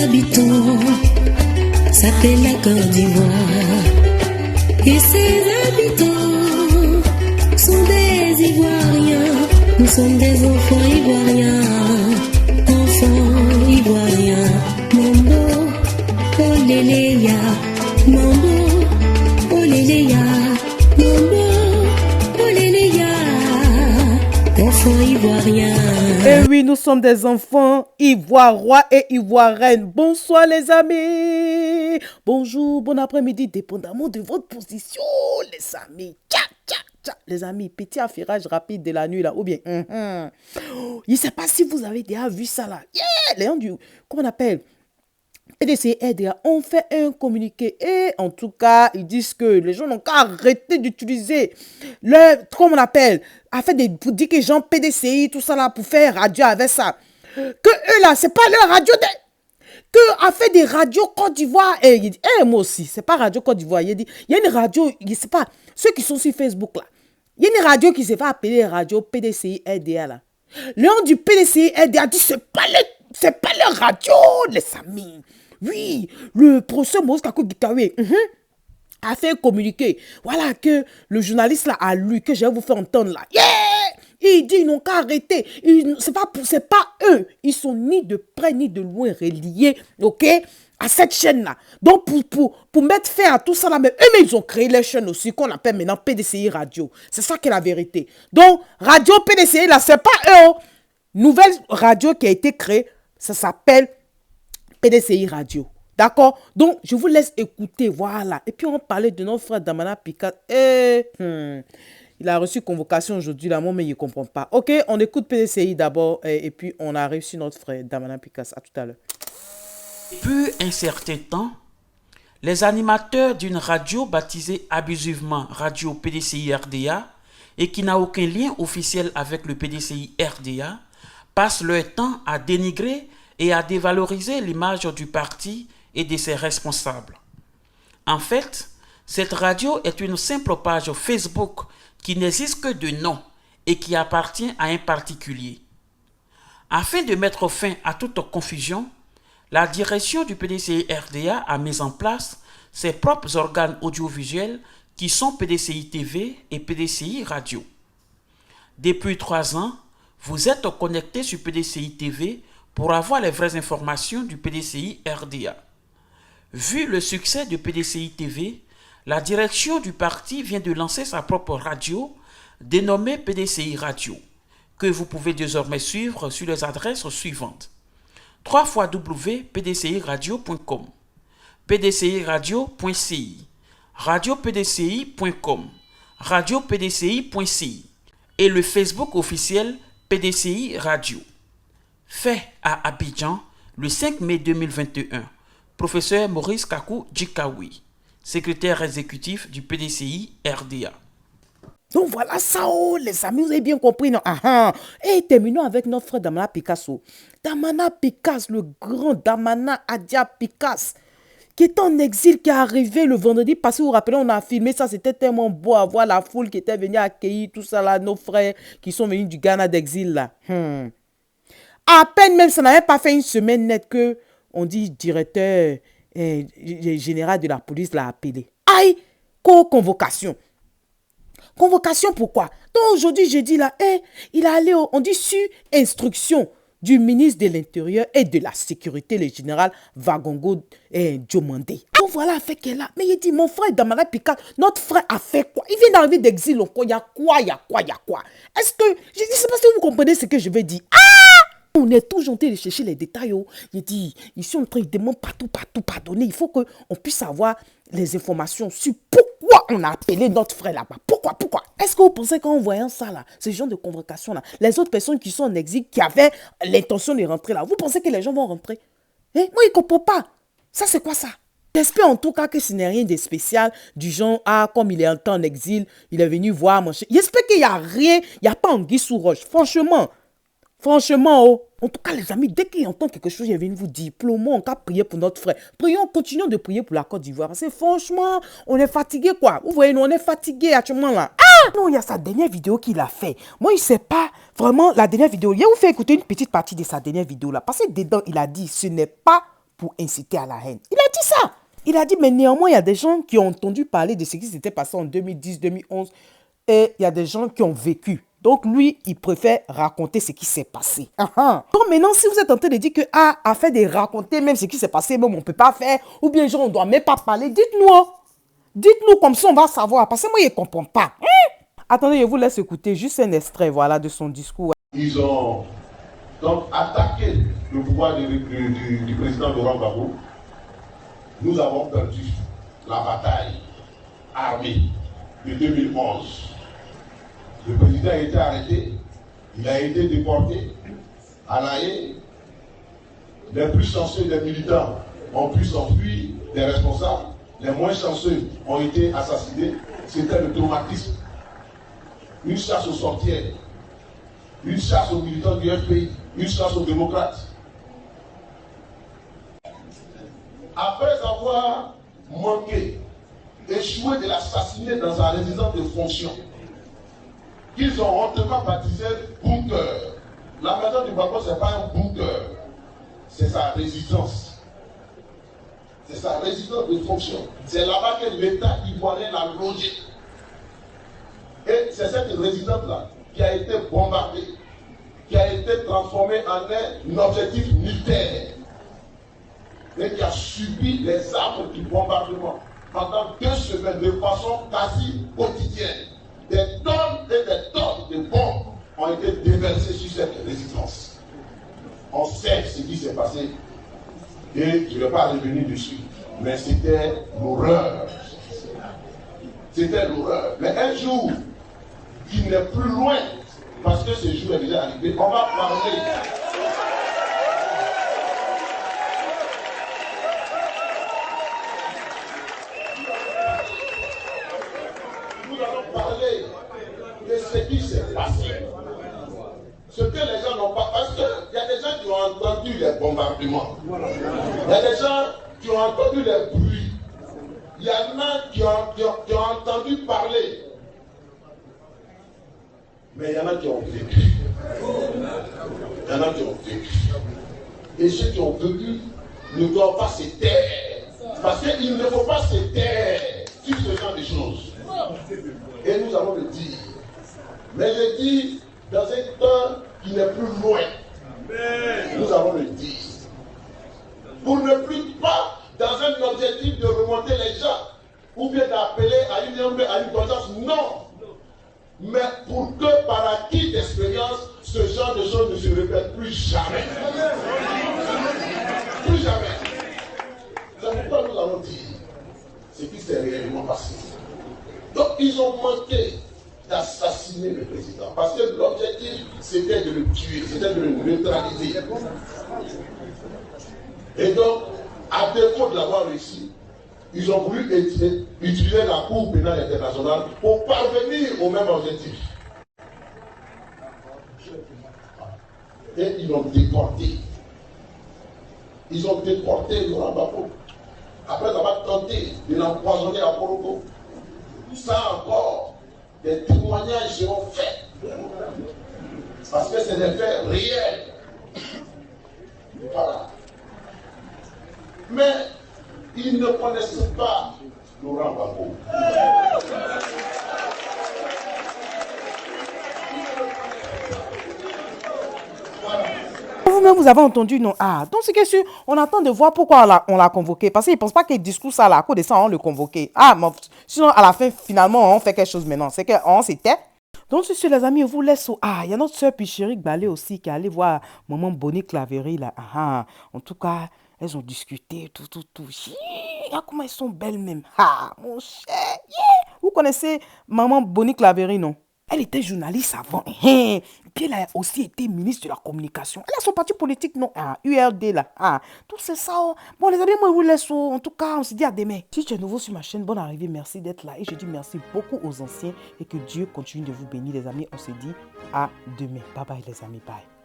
habitants s'appellent la Côte d'Ivoire. Et ces habitants sont des Ivoiriens. Nous sommes des enfants ivoiriens. Enfants ivoiriens. Mambo, oléléya. Mambo, oléléya. Mambo, oléléya. Enfants ivoiriens. Et oui, nous sommes des enfants ivoirois et ivoiriennes. Bonsoir les amis. Bonjour, bon après-midi, dépendamment de votre position, les amis. Tcha, tcha, tcha. Les amis, petit affairage rapide de la nuit là, ou bien. Je ne sais pas si vous avez déjà vu ça là. Les gens du, comment on appelle, PDC RDA ont fait un communiqué et en tout cas, ils disent que les gens n'ont qu'à arrêter d'utiliser le, comment on appelle, pour dire que les gens PDCI, tout ça là, pour faire radio avec ça. Que eux là, c'est pas leur radio que a fait des radios Côte d'Ivoire. Et il dit, moi aussi, c'est pas radio Côte d'Ivoire. Il dit, il y a une radio, je sais pas, ceux qui sont sur Facebook là, il y a une radio qui se fait appeler radio PDCI RDA là. Le nom du PDCI RDA dit, c'est pas leur radio, les amis. Oui, le professeur Maurice Kakou Gikawe a fait communiquer. Voilà que le journaliste là a lu, que je vais vous faire entendre là. Il dit, ils n'ont qu'à arrêter. C'est pas eux. Ils sont ni de près ni de loin reliés, ok, à cette chaîne-là. Donc, pour mettre fin à tout ça là, mais eux, ils ont créé leur chaîne aussi, qu'on appelle maintenant PDCI Radio. C'est ça qui est la vérité. Donc, Radio PDCI là, c'est pas eux. Nouvelle radio qui a été créée, ça s'appelle PDCI Radio. D'accord? Donc, je vous laisse écouter, voilà. Et puis, on parlait de notre frère Damana Picasse. Il a reçu convocation aujourd'hui, là, mais il ne comprend pas. Ok, on écoute PDCI d'abord, et puis on arrive sur notre frère Damana Picasse. À tout à l'heure. Depuis un certain temps, les animateurs d'une radio baptisée abusivement Radio PDCI RDA et qui n'a aucun lien officiel avec le PDCI RDA passent leur temps à dénigrer et à dévaloriser l'image du parti et de ses responsables. En fait, cette radio est une simple page Facebook qui n'existe que de nom et qui appartient à un particulier. Afin de mettre fin à toute confusion, la direction du PDCI RDA a mis en place ses propres organes audiovisuels qui sont PDCI TV et PDCI Radio. Depuis 3 ans, vous êtes connectés sur PDCI TV pour avoir les vraies informations du PDCI RDA. Vu le succès de PDCI TV, la direction du parti vient de lancer sa propre radio dénommée PDCI Radio, que vous pouvez désormais suivre sur les adresses suivantes: www.pdciradio.com, pdciradio.ci, radiopdci.com, radiopdci.ci et le Facebook officiel PDCI Radio. Fait à Abidjan le 5 mai 2021, professeur Maurice Kakou Djikawi, secrétaire exécutif du PDCI RDA. Donc voilà ça, les amis, vous avez bien compris, non? Et terminons avec notre frère Damana Picasso. Damana Picasse, le grand Damana Adia Picasse, qui est en exil, qui est arrivé le vendredi passé. Vous vous rappelez, on a filmé ça, c'était tellement beau à voir la foule qui était venue accueillir tout ça là, nos frères qui sont venus du Ghana d'exil là. À peine même, ça n'avait pas fait une semaine nette que on dit directeur général de la police l'a appelé. Aïe, convocation. Convocation pourquoi? Donc aujourd'hui, j'ai dit là, il est allé, on dit sur instruction du ministre de l'Intérieur et de la Sécurité, le général Vagongo Diomandé. Donc voilà, fait qu'elle a. Mais il dit, mon frère Damana Picasse, notre frère a fait quoi? Il vient d'arriver d'exil encore, il y a quoi? Est-ce que, je ne sais pas si vous comprenez ce que je veux dire. On est toujours en train de chercher les détails. Il dit, ici on demande partout pardonner. Il faut qu'on puisse avoir les informations sur pourquoi on a appelé notre frère là-bas. Pourquoi? Est-ce que vous pensez qu'en voyant ça là, ce genre de convocation là, les autres personnes qui sont en exil, qui avaient l'intention de rentrer là, vous pensez que les gens vont rentrer? Moi, je ne comprends pas. Ça, c'est quoi ça? J'espère en tout cas que ce n'est rien de spécial, du genre, comme il est en exil, il est venu voir mon chien. J'espère qu'il n'y a rien, il n'y a pas anguille sous roche. Franchement, en tout cas, les amis, dès qu'il entend quelque chose, il vient vous dire, plomo, on va prier pour notre frère. Continuons de prier pour la Côte d'Ivoire. Parce que franchement, on est fatigué, quoi. Vous voyez, nous, on est fatigué actuellement, là. Non, il y a sa dernière vidéo qu'il a fait. Moi, il ne sait pas vraiment la dernière vidéo. Il va vous faire écouter une petite partie de sa dernière vidéo, là. Parce que dedans, il a dit, ce n'est pas pour inciter à la haine. Il a dit ça. Il a dit, mais néanmoins, il y a des gens qui ont entendu parler de ce qui s'était passé en 2010, 2011, et il y a des gens qui ont vécu. Donc, lui, il préfère raconter ce qui s'est passé. Donc, maintenant, si vous êtes en train de dire que, afin de raconter même ce qui s'est passé, même on ne peut pas faire, ou bien genre, on ne doit même pas parler, dites-nous. Dites-nous, comme ça, on va savoir. Parce que moi, je ne comprends pas. Attendez, je vous laisse écouter juste un extrait, voilà, de son discours. Ils ont donc attaqué le pouvoir du président Laurent Gbagbo. Nous avons perdu la bataille armée de 2011. Le président a été arrêté, il a été déporté à La Haye. Les plus chanceux des militants ont pu s'enfuir, des responsables. Les moins chanceux ont été assassinés. C'était le traumatisme. Une chasse aux sorcières, une chasse aux militants du FPI, une chasse aux démocrates. Après avoir manqué, échoué de l'assassiner dans sa résidence de fonction, qu'ils ont honteusement baptisé bunker. La maison du Gbagbo, ce n'est pas un bunker, c'est sa résidence. C'est sa résidence de fonction. C'est là-bas que l'État ivoirien l'a logé. Et c'est cette résidence-là qui a été bombardée, qui a été transformée en un objectif militaire et qui a subi les armes du bombardement pendant 2 semaines de façon quasi quotidienne. Des tonnes et des tonnes de bombes ont été déversées sur cette résidence. On sait ce qui s'est passé et je ne vais pas revenir dessus, mais c'était l'horreur. C'était l'horreur. Mais un jour qui n'est plus loin, parce que ce jour est déjà arrivé, on va parler. Nous allons parler de ce qui s'est passé. Ce que les gens n'ont pas. Parce qu'il y a des gens qui ont entendu les bombardements. Il y a des gens qui ont entendu les bruits. Il y en a qui ont entendu parler. Mais il y en a qui ont vécu. Il y en a qui ont vécu. Et ceux qui ont vécu ne doivent pas se taire. Parce qu'il ne faut pas se taire sur ce genre de choses. Et nous allons le dire. Mais je dis dans un temps qui n'est plus loin. Nous allons le dire. Pour ne plus pas dans un objectif de remonter les gens ou bien d'appeler à une conscience. Non. Mais pour que par acquis d'expérience, ce genre de choses ne se répète plus jamais. Plus jamais. C'est pourquoi nous allons dire ce qui s'est réellement passé. Donc ils ont manqué d'assassiner le président. Parce que l'objectif, c'était de le tuer, c'était de le neutraliser. Et donc, à défaut de l'avoir réussi, ils ont voulu utiliser la Cour pénale internationale pour parvenir au même objectif. Et ils l'ont déporté. Ils ont déporté Laurent Gbagbo. Après avoir tenté de l'empoisonner à Poroko. Ça encore, des témoignages seront faits. Parce que c'est des faits réels. Voilà. Mais ils ne connaissaient pas Laurent Gbagbo. Vous-même, vous avez entendu, non? Donc c'est que sûr, on attend de voir pourquoi on l'a convoqué. Parce qu'ils ne pensent pas que le discours, ça, à cause de ça, on le convoqué. Mais sinon, à la fin, finalement, on fait quelque chose maintenant. C'est qu'on s'était. Donc, c'est les amis, on vous laisse. Il y a notre soeur Pichéric Balé aussi qui est allée voir maman Bonnie Claverie là. En tout cas, elles ont discuté, tout. Regarde comment elles sont belles même. Mon cher. Vous connaissez maman Bonnie Claverie, non? Elle était journaliste avant. Puis elle a aussi été ministre de la communication. Elle a son parti politique, non? URD là. Tout c'est ça. Bon, les amis, moi, je vous laisse. En tout cas, on se dit à demain. Si tu es nouveau sur ma chaîne, bonne arrivée. Merci d'être là. Et je dis merci beaucoup aux anciens. Et que Dieu continue de vous bénir, les amis. On se dit à demain. Bye bye, les amis. Bye.